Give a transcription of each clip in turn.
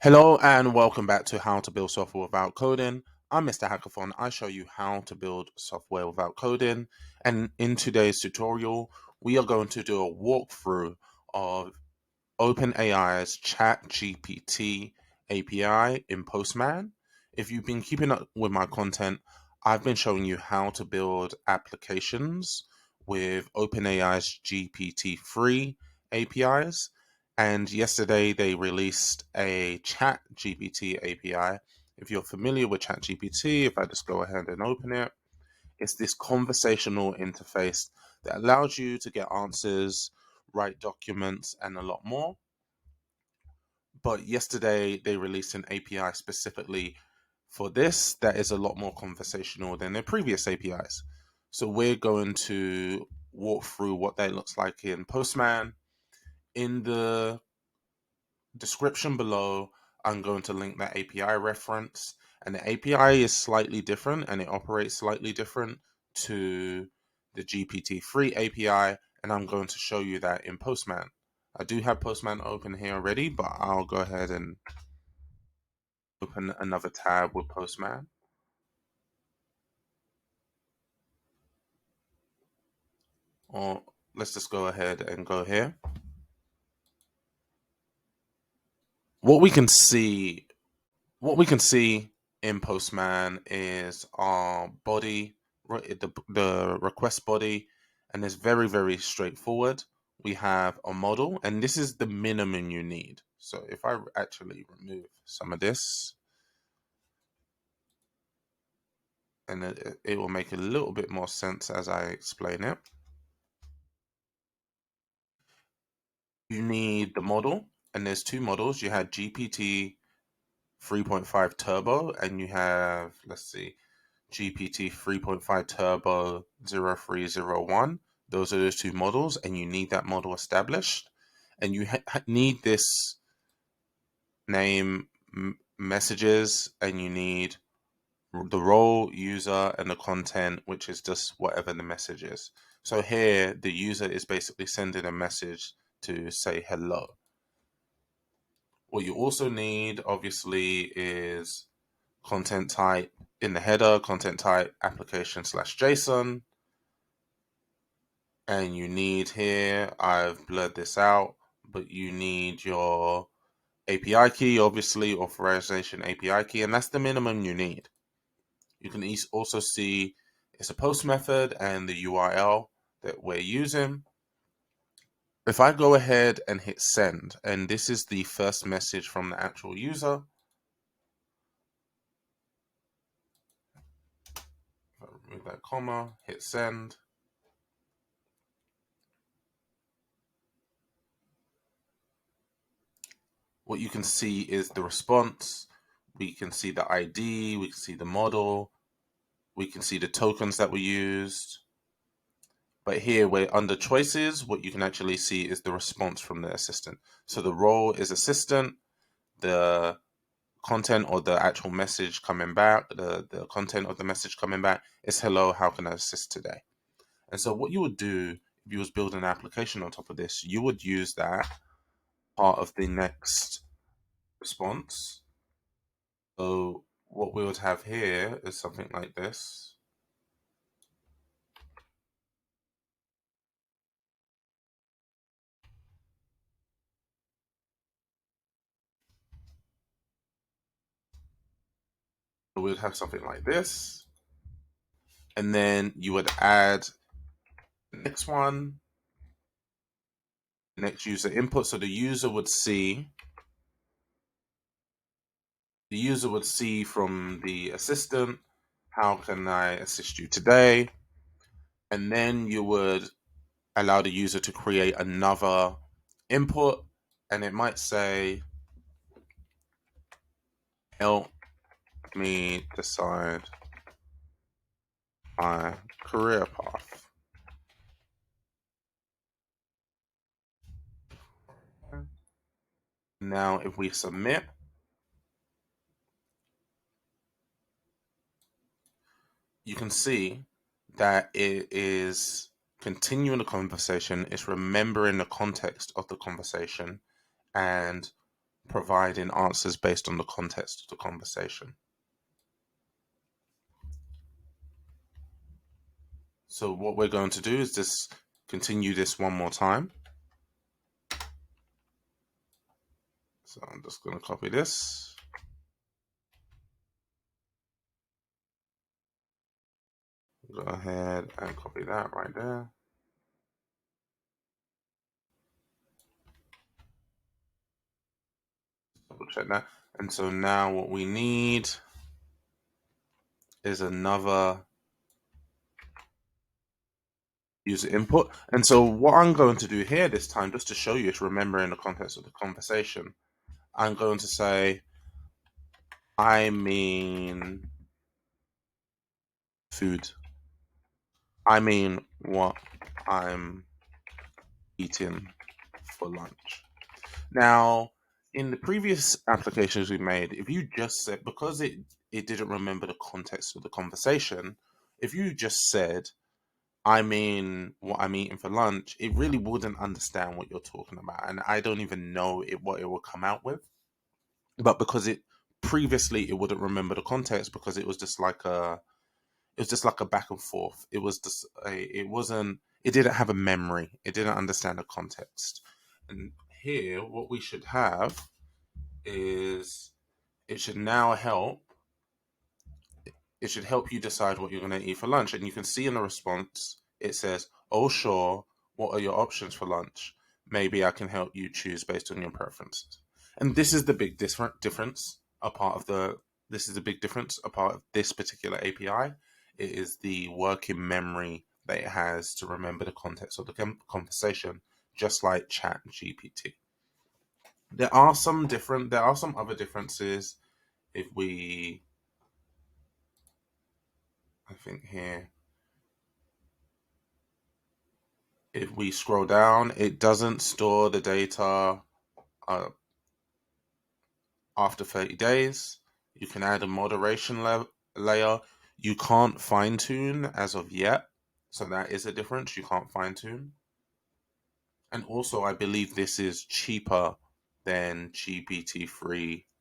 Hello and welcome back to How to Build Software Without Coding. I'm Mr. Hackathon. I show you how to build software without coding. And in today's tutorial, we are going to do a walkthrough of OpenAI's ChatGPT API in Postman. If you've been keeping up with my content, I've been showing you how to build applications with OpenAI's GPT-3 APIs. And yesterday they released a ChatGPT API. If you're familiar with ChatGPT, if I just go ahead and open it, it's this conversational interface that allows you to get answers, write documents, and a lot more. But yesterday they released an API specifically for this that is a lot more conversational than their previous APIs. So we're going to walk through what that looks like in Postman. In the description below, I'm going to link that API reference. And the API is slightly different and it operates slightly different to the GPT-3 API. And I'm going to show you that in Postman. I do have Postman open here already, but I'll go ahead and open another tab with Postman. Or let's just go ahead and go here. What we can see in Postman is our body, the request body, and it's very, very straightforward. We have a model, and this is the minimum you need. So if I actually remove some of this, and it will make a little bit more sense as I explain it. You need the model, and there's two models. You had GPT 3.5 Turbo, and you have, let's see, GPT 3.5 Turbo 0301. Those are those two models, and you need that model established. And you need this name messages, and you need the role, user, and the content, which is just whatever the message is. So here, the user is basically sending a message to say hello. What you also need, obviously, is content type in the header, content type application/JSON. And you need here, I've blurred this out, but you need your API key, obviously, authorization API key, and that's the minimum you need. You can also see it's a post method and the URL that we're using. If I go ahead and hit send, and this is the first message from the actual user, if I remove that comma, hit send. What you can see is the response. We can see the ID, we can see the model, we can see the tokens that were used. But here, we're under choices, what you can actually see is the response from the assistant. So the role is assistant, the content or the actual message coming back, the content of the message coming back is hello, how can I assist today? And so what you would do if you was building an application on top of this, you would use that part of the next response. So what we would have here is something like this. So we would have something like this. And then you would add the next one, next user input. So the user would see from the assistant, how can I assist you today? And then you would allow the user to create another input, and it might say, help me decide my career path. Now, if we submit, you can see that it is continuing the conversation, it's remembering the context of the conversation, and providing answers based on the context of the conversation. So what we're going to do is just continue this one more time. So I'm just going to copy this. Go ahead and copy that right there. Double check that. And so now what we need is another user input. And so what I'm going to do here this time, just to show you, is remember in the context of the conversation, I'm going to say, I mean food. I mean what I'm eating for lunch. Now, in the previous applications we made, if you just said, because it didn't remember the context of the conversation, if you just said, I mean what I'm eating for lunch, it really wouldn't understand what you're talking about. And I don't even know what it will come out with. But because it previously it wouldn't remember the context, because it was just like a back and forth. It was just it didn't have a memory. It didn't understand the context. And here what we should have is it should now help it should help you decide what you're going to eat for lunch. And you can see in the response, it says, oh, sure, what are your options for lunch? Maybe I can help you choose based on your preferences. And this is the big difference. This is the big difference. A part of this particular API, it is the working memory that it has to remember the context of the conversation, just like ChatGPT. There are some other differences. If we, I think here, if we scroll down, it doesn't store the data uh, after 30 days. You can add a moderation layer. You can't fine tune as of yet. So that is a difference. You can't fine tune. And also, I believe this is cheaper than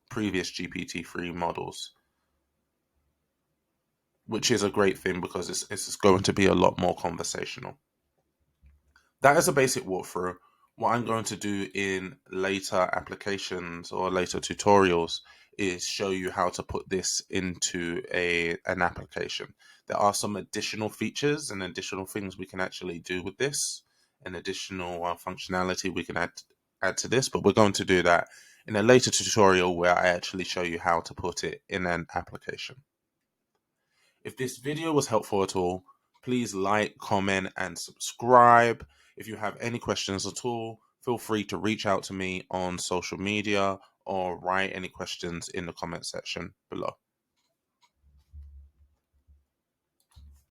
previous GPT-3 models, which is a great thing because it's going to be a lot more conversational. That is a basic walkthrough. What I'm going to do in later applications or later tutorials is show you how to put this into an application. There are some additional features and additional things we can actually do with this, and additional functionality we can add to this, but we're going to do that in a later tutorial where I actually show you how to put it in an application. If this video was helpful at all, please like, comment, and subscribe. If you have any questions at all, feel free to reach out to me on social media or write any questions in the comment section below.